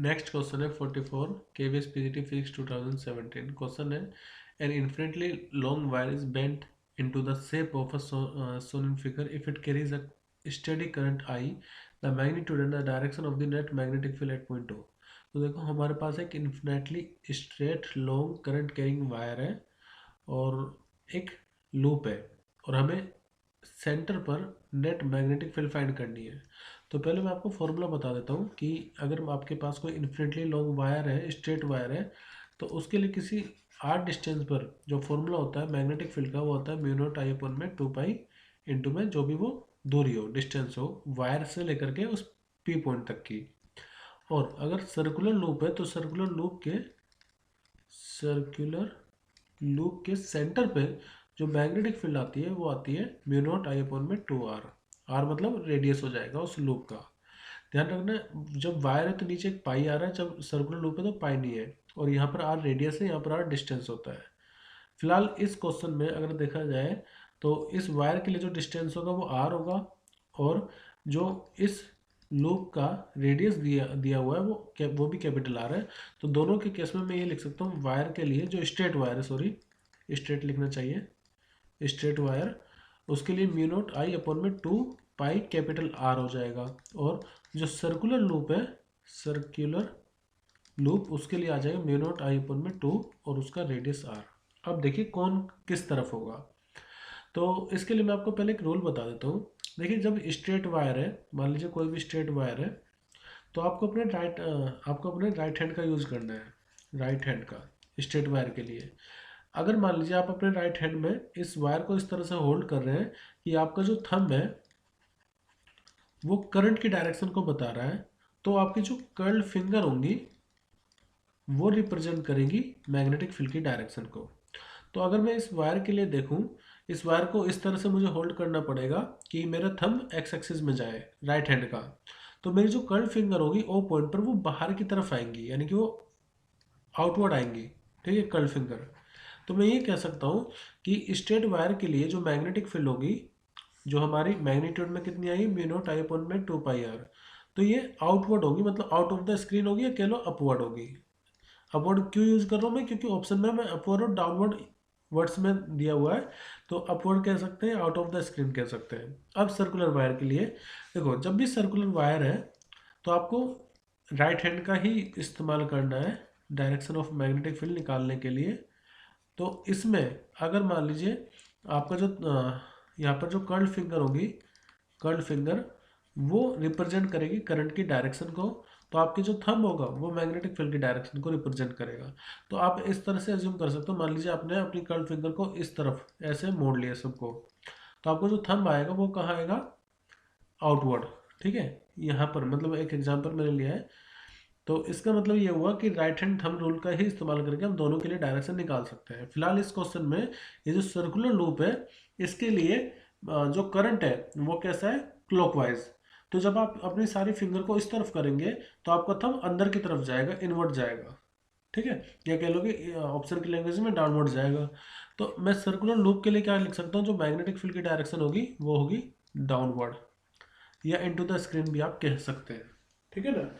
Next question है 44 KVS PGT physics 2017। Question है an infinitely long wire is bent into the shape of a shown in figure. If it carries a steady current I, the magnitude and the direction of the net magnetic field at point O. तो देखो हमारे पास एक infinitely straight long current carrying wire है और एक loop है और हमें सेंटर पर नेट मैग्नेटिक फील्ड फाइंड करनी है। तो पहले मैं आपको फॉर्मूला बता देता हूँ कि अगर आपके पास कोई इन्फिनेटली लॉन्ग वायर है, स्ट्रेट वायर है, तो उसके लिए किसी आर डिस्टेंस पर जो फॉर्मूला होता है मैग्नेटिक फील्ड का वो होता है म्यू नॉट आई अपन में 2 पाई इंटू में जो भी वो दूरी हो, डिस्टेंस हो वायर से लेकर के उस पी पॉइंट तक की। और अगर सर्कुलर लूप है तो सर्कुलर लूप के सेंटर पे जो मैग्नेटिक फील्ड आती है वो आती है म्यू नॉट आई अपन में 2r। आर मतलब रेडियस हो जाएगा उस लूप का। ध्यान रखना जब वायर है तो नीचे एक पाई आ रहा है, जब सर्कुलर लूप है तो पाई नहीं है, और यहाँ पर आर रेडियस है, यहाँ पर आर डिस्टेंस होता है। फिलहाल इस क्वेश्चन में अगर देखा जाए तो इस वायर के लिए जो डिस्टेंस होगा वो आर होगा और जो इस लूप का रेडियस दिया दिया हुआ है वो भी कैपिटल आर है। तो दोनों के केस में मैं ये लिख सकता हूँ वायर के लिए जो स्ट्रेट वायर है, सॉरी स्ट्रेट लिखना चाहिए, स्ट्रेट वायर उसके लिए म्यू नॉट आई अपन में 2 पाई कैपिटल आर हो जाएगा। और जो सर्कुलर लूप उसके लिए आ जाएगा म्यू नॉट आई अपन में 2 और उसका रेडियस आर। अब देखिए कौन किस तरफ होगा। तो इसके लिए मैं आपको पहले एक रूल बता देता हूँ। देखिए जब स्ट्रेट वायर है, मान लीजिए कोई भी स्ट्रेट वायर है, तो आपको अपने राइट हैंड का यूज़ करना है, राइट हैंड का स्ट्रेट वायर के लिए। अगर मान लीजिए आप अपने राइट हैंड में इस वायर को इस तरह से होल्ड कर रहे हैं कि आपका जो थंब है वो करंट की डायरेक्शन को बता रहा है, तो आपकी जो कर्ल फिंगर होंगी वो रिप्रेजेंट करेंगी मैग्नेटिक फील्ड की डायरेक्शन को। तो अगर मैं इस वायर के लिए देखूं, इस वायर को इस तरह से मुझे होल्ड करना पड़ेगा कि मेरा थंब एक्स एक्सिस में जाए राइट हैंड का। तो मेरी जो कर्ल फिंगर होगी ओ पॉइंट पर वो बाहर की तरफ आएंगी, यानी कि वो आउटवर्ड आएंगी, ठीक है, कर्ल फिंगर। तो मैं ये कह सकता हूँ कि स्ट्रेट वायर के लिए जो मैग्नेटिक फील्ड होगी, जो हमारी मैग्नीट्यूड में कितनी आई म्यू नॉट आई अपॉन में 2 पाई आर, तो ये आउटवर्ड होगी, मतलब आउट ऑफ द स्क्रीन होगी, या कह लो अपवर्ड होगी। अपवर्ड क्यों यूज कर रहा हूँ मैं, क्योंकि ऑप्शन में मैं अपवर्ड और डाउनवर्ड वर्ड्स में दिया हुआ है, तो अपवर्ड कह सकते हैं, आउट ऑफ द स्क्रीन कह सकते हैं। अब सर्कुलर वायर के लिए देखो, जब भी सर्कुलर वायर है तो आपको राइट हैंड का ही इस्तेमाल करना है डायरेक्शन ऑफ मैग्नेटिक फील्ड निकालने के लिए। तो इसमें अगर मान लीजिए आपका जो यहाँ पर जो कर्ल फिंगर होगी, कर्ल फिंगर वो रिप्रेजेंट करेगी करंट की डायरेक्शन को, तो आपकी जो थंब होगा वो मैग्नेटिक फील्ड की डायरेक्शन को रिप्रेजेंट करेगा। तो आप इस तरह से एज्यूम कर सकते हो, मान लीजिए आपने अपनी कर्ल फिंगर को इस तरफ ऐसे मोड़ लिया सबको, तो आपको जो थंब आएगा वो कहाँ आएगा, आउटवर्ड, ठीक है। यहाँ पर मतलब एक एग्जांपल मैंने लिया है, तो इसका मतलब ये हुआ कि राइट हैंड थंब रूल का ही इस्तेमाल करके हम दोनों के लिए डायरेक्शन निकाल सकते हैं। फिलहाल इस क्वेश्चन में ये जो सर्कुलर लूप है इसके लिए जो करंट है वो कैसा है, क्लॉकवाइज। तो जब आप अपनी सारी फिंगर को इस तरफ करेंगे तो आपका थंब अंदर की तरफ जाएगा, इनवर्ट जाएगा, ठीक है, या कह लो कि ऑप्शन की लैंग्वेज में डाउनवर्ड जाएगा। तो मैं सर्कुलर लूप के लिए क्या लिख सकता हूँ, जो मैग्नेटिक फील्ड की डायरेक्शन होगी वो होगी डाउनवर्ड, या इनटू द स्क्रीन भी आप कह सकते हैं, ठीक है ना।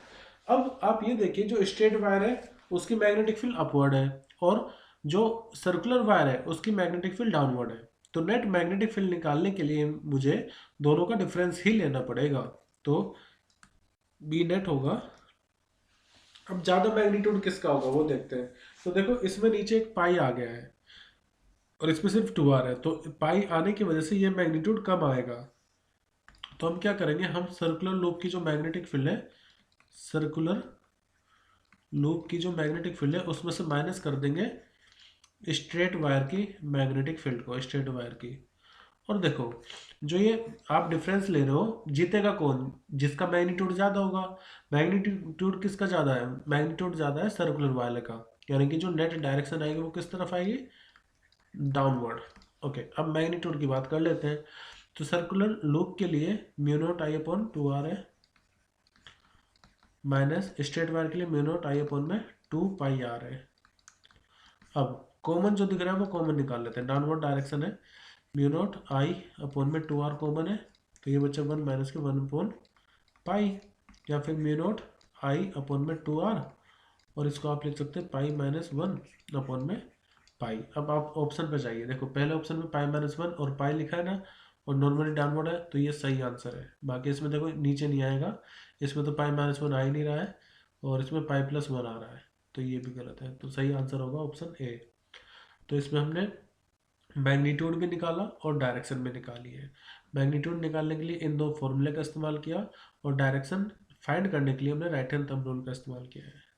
अब आप ये देखिए जो स्ट्रेट वायर है उसकी मैग्नेटिक फील्ड अपवर्ड है और जो सर्कुलर वायर है उसकी मैग्नेटिक फील्ड डाउनवर्ड है। तो नेट मैग्नेटिक फील्ड निकालने के लिए मुझे दोनों का डिफरेंस ही लेना पड़ेगा। तो बी नेट होगा, अब ज़्यादा मैग्नीट्यूड किसका होगा वो देखते हैं। तो देखो इसमें नीचे एक पाई आ गया है और इसमें सिर्फ 2r है, तो पाई आने की वजह से ये मैग्नीट्यूड कम आएगा। तो हम क्या करेंगे, हम सर्कुलर लूप की जो मैग्नेटिक फील्ड है, सर्कुलर लूप की जो मैग्नेटिक फील्ड है उसमें से माइनस कर देंगे स्ट्रेट वायर की मैग्नेटिक फील्ड को, स्ट्रेट वायर की। और देखो जो ये आप डिफरेंस ले रहे हो, जीतेगा कौन, जिसका मैग्नीट्यूड ज़्यादा होगा। मैग्नीट्यूड किसका ज़्यादा है, मैग्नीट्यूड ज़्यादा है सर्कुलर वायर का, यानी कि जो नेट डायरेक्शन आएगी वो किस तरफ आएगी, डाउनवर्ड। ओके, अब मैग्नीट्यूड की बात कर लेते हैं। तो सर्कुलर लूप के लिए mu not I upon 2r है, माइनस स्ट्रेट वायर के लिए म्यू नॉट आई अपॉन में 2 पाई r है। अब कॉमन जो दिख रहा है वो कॉमन निकाल लेते हैं, डाउनवर्ड डायरेक्शन है, म्यू नॉट आई अपॉन में 2r कॉमन है, तो ये बच्चा 1 माइनस के 1 अपॉन पाई, या फिर म्यू नॉट आई अपॉन में 2r, और इसको आप लिख सकते हैं पाई माइनस 1 अपॉन में पाई। अब आप ऑप्शन पे जाइए, देखो पहले ऑप्शन में पाई माइनस 1 और पाई लिखा है ना, और नॉर्मली डाउनवर्ड है, तो ये सही आंसर है। बाकी इसमें देखो नीचे नहीं आएगा, इसमें तो पाई माइनस 1 आ ही नहीं रहा है, और इसमें पाई प्लस 1 आ रहा है, तो ये भी गलत है। तो सही आंसर होगा ऑप्शन ए। तो इसमें हमने मैग्नीट्यूड भी निकाला और डायरेक्शन भी निकाली है। मैग्नीट्यूड निकालने के लिए इन दो फॉर्मूले का इस्तेमाल किया, और डायरेक्शन फाइंड करने के लिए हमने राइट हैंड थंब रूल का इस्तेमाल किया है।